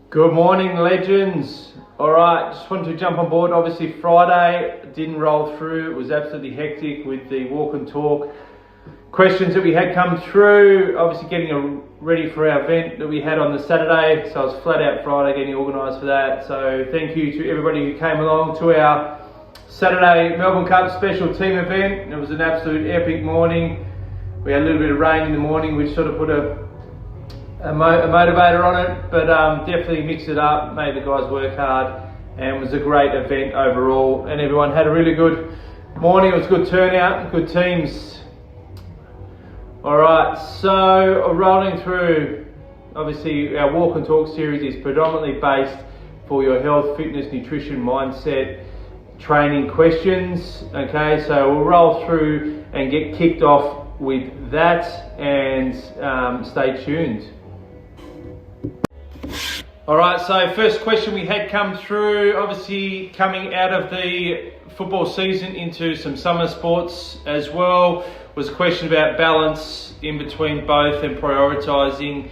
Good morning, legends. All right, just wanted to jump on board. Obviously, Friday didn't roll through. It was absolutely hectic with the walk and talk questions that we had come through. Obviously, getting ready for our event that we had on the Saturday. So I was flat out Friday getting organised for that. So thank you to everybody who came along to our Saturday Melbourne Cup special team event. It was an absolute epic morning. We had a little bit of rain in the morning, which sort of put a motivator on it, but definitely mixed it up, made the guys work hard, and it was a great event overall, and everyone had a really good morning. It was a good turnout, good teams. Alright, so rolling through, obviously our walk and talk series is predominantly based for your health, fitness, nutrition, mindset, training questions. Okay, so we'll roll through and get kicked off with that, and stay tuned. Alright, so first question we had come through, obviously coming out of the football season into some summer sports as well, was a question about balance in between both and prioritising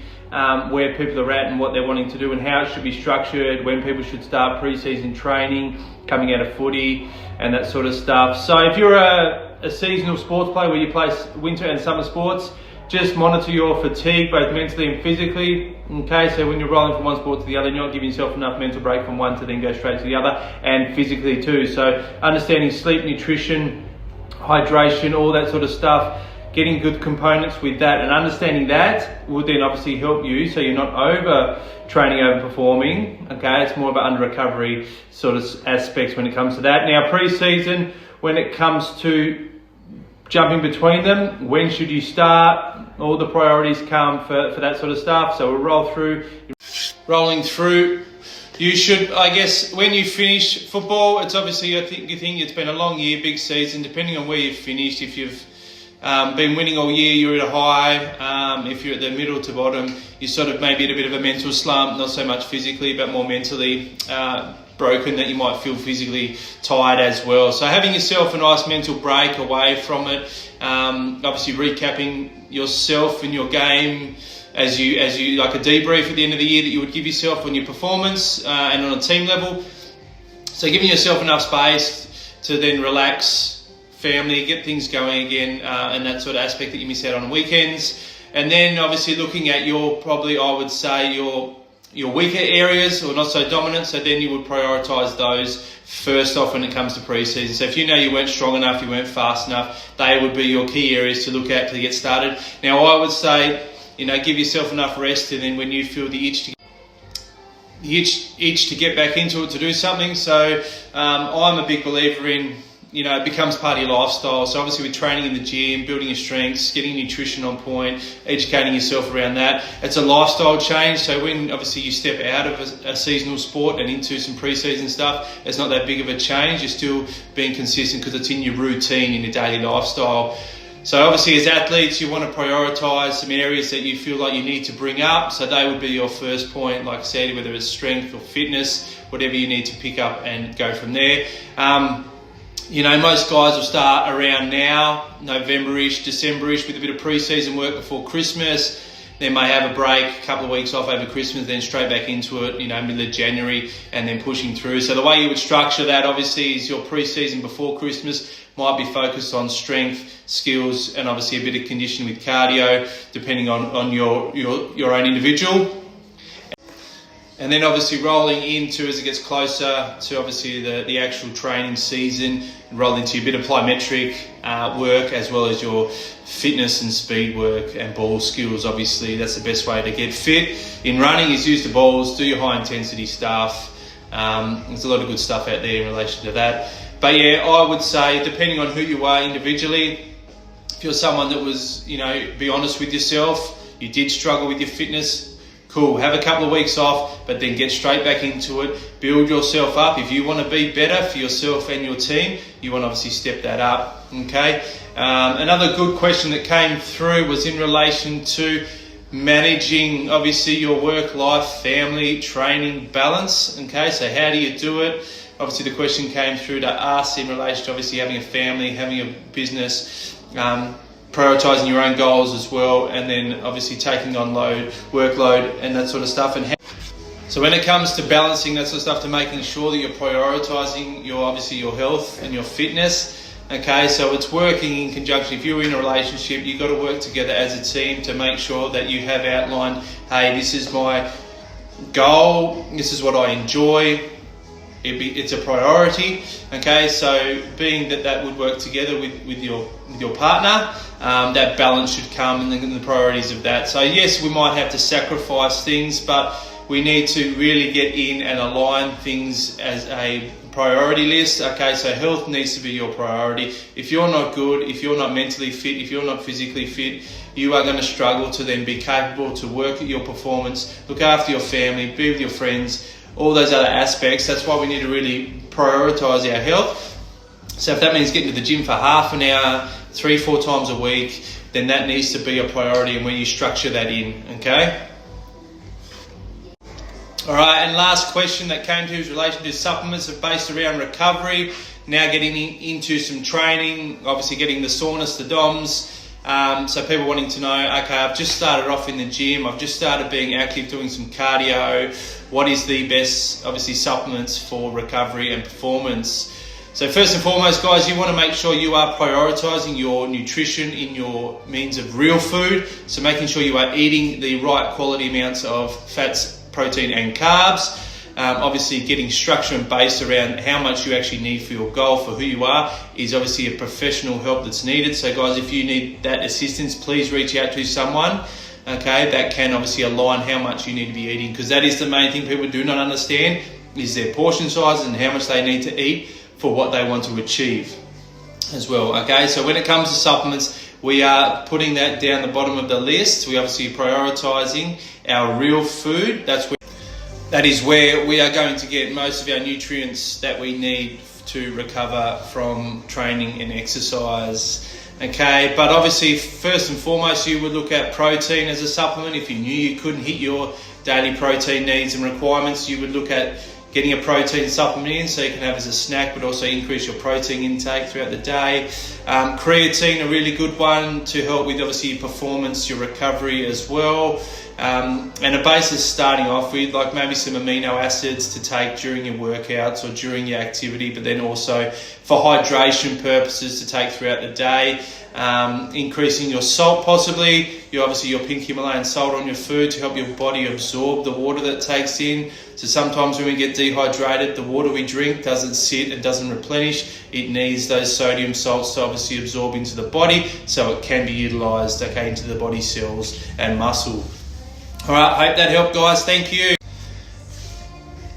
where people are at and what they're wanting to do and how it should be structured, when people should start pre-season training, coming out of footy and that sort of stuff. So if you're a seasonal sports player where you play winter and summer sports, just monitor your fatigue, both mentally and physically. Okay, so when you're rolling from one sport to the other, you're not giving yourself enough mental break from one to then go straight to the other, and physically too. So understanding sleep, nutrition, hydration, all that sort of stuff, getting good components with that, and understanding that will then obviously help you so you're not over training, over performing. Okay, it's more of an under recovery sort of aspects when it comes to that. Now pre-season, when it comes to jumping between them, when should you start? All the priorities come for that sort of stuff. So we'll rolling through. You should, I guess, when you finish football, it's obviously, I think it's been a long year, big season, depending on where you've finished. If you've been winning all year, you're at a high. If you're at the middle to bottom, you're sort of maybe at a bit of a mental slump, not so much physically, but more mentally broken, that you might feel physically tired as well. So having yourself a nice mental break away from it, obviously recapping yourself and your game as you like a debrief at the end of the year that you would give yourself on your performance and on a team level. So giving yourself enough space to then relax, family, get things going again, and that sort of aspect that you miss out on weekends. And then obviously looking at your weaker areas, or not so dominant, so then you would prioritise those first off when it comes to pre-season. So if you know you weren't strong enough, you weren't fast enough, they would be your key areas to look at to get started. Now I would say, give yourself enough rest, and then when you feel the itch to get back into it, to do something. So I'm a big believer in, it becomes part of your lifestyle. So obviously with training in the gym, building your strengths, getting nutrition on point, educating yourself around that, it's a lifestyle change. So when obviously you step out of a seasonal sport and into some pre-season stuff, it's not that big of a change. You're still being consistent because it's in your routine, in your daily lifestyle. So obviously as athletes, you want to prioritise some areas that you feel like you need to bring up. So they would be your first point, like I said, whether it's strength or fitness, whatever you need to pick up and go from there. Most guys will start around now, November-ish, December-ish, with a bit of pre-season work before Christmas. They may have a break, a couple of weeks off over Christmas, then straight back into it, middle of January, and then pushing through. So the way you would structure that, obviously, is your pre-season before Christmas might be focused on strength, skills, and obviously a bit of conditioning with cardio, depending on your own individual. And then obviously rolling into, as it gets closer to obviously the actual training season, roll into a bit of plyometric work, as well as your fitness and speed work and ball skills. Obviously that's the best way to get fit in running, is use the balls, do your high intensity stuff. There's a lot of good stuff out there in relation to that. But yeah, I would say, depending on who you are individually, if you're someone that was, be honest with yourself, you did struggle with your fitness, cool, have a couple of weeks off, but then get straight back into it, build yourself up. If you want to be better for yourself and your team, you want to obviously step that up, okay? Another good question that came through was in relation to managing, obviously, your work, life, family, training balance, okay? So how do you do it? Obviously, the question came through to us in relation to obviously having a family, having a business, prioritising your own goals as well, and then obviously taking on workload and that sort of stuff. And So when it comes to balancing that sort of stuff, to making sure that you're prioritising your health and your fitness. Okay, so it's working in conjunction. If you're in a relationship, you've got to work together as a team to make sure that you have outlined, hey, this is my goal, this is what I enjoy, it's a priority. Okay, so being that would work together with your partner, that balance should come and the priorities of that. So yes, we might have to sacrifice things, but we need to really get in and align things as a priority list. Okay, so health needs to be your priority. If you're not good, if you're not mentally fit, if you're not physically fit, you are going to struggle to then be capable to work at your performance, look after your family, be with your friends, all those other aspects. That's why we need to really prioritise our health. So if that means getting to the gym for half an hour, 3-4 times a week, then that needs to be a priority, and when you structure that in, okay? All right, and last question that came to is relation to supplements are based around recovery. Now getting into some training, obviously getting the soreness, the DOMS. So people wanting to know, okay, I've just started off in the gym, I've just started being active, doing some cardio. What is the best, obviously, supplements for recovery and performance? So first and foremost, guys, you want to make sure you are prioritising your nutrition in your means of real food. So making sure you are eating the right quality amounts of fats, protein and carbs. Obviously getting structure and base around how much you actually need for your goal, for who you are, is obviously a professional help that's needed. So guys, if you need that assistance, please reach out to someone, okay, that can obviously align how much you need to be eating, because that is the main thing people do not understand, is their portion size and how much they need to eat for what they want to achieve as well. Okay, so when it comes to supplements, we are putting that down the bottom of the list. We obviously prioritising our real food. That is where we are going to get most of our nutrients that we need to recover from training and exercise. Okay, but obviously first and foremost, you would look at protein as a supplement. If you knew you couldn't hit your daily protein needs and requirements, you would look at getting a protein supplement in, so you can have as a snack, but also increase your protein intake throughout the day. Creatine, a really good one to help with obviously your performance, your recovery as well. And a basis starting off with, like maybe some amino acids to take during your workouts or during your activity, but then also for hydration purposes to take throughout the day. Increasing your salt possibly, your pink Himalayan salt on your food to help your body absorb the water that it takes in. So sometimes when we get dehydrated, the water we drink doesn't sit and doesn't replenish. It needs those sodium salts to obviously absorb into the body so it can be utilised, okay, into the body cells and muscle. All right, hope that helped, guys. Thank you.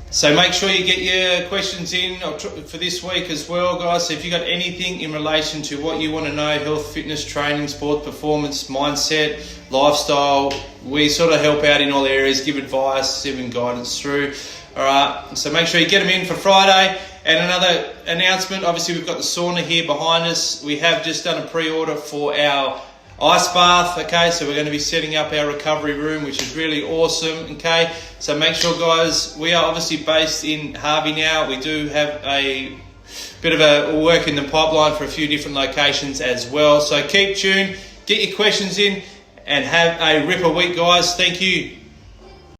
So make sure you get your questions in for this week as well, guys. So if you've got anything in relation to what you want to know, health, fitness, training, sport, performance, mindset, lifestyle, we sort of help out in all areas, give advice, even guidance through. All right, so make sure you get them in for Friday. And another announcement, obviously we've got the sauna here behind us. We have just done a pre-order for our ice bath, okay, so we're going to be setting up our recovery room, which is really awesome, okay. So make sure, guys, we are obviously based in Harvey now. We do have a bit of a work in the pipeline for a few different locations as well. So keep tuned, get your questions in, and have a ripper week, guys. Thank you.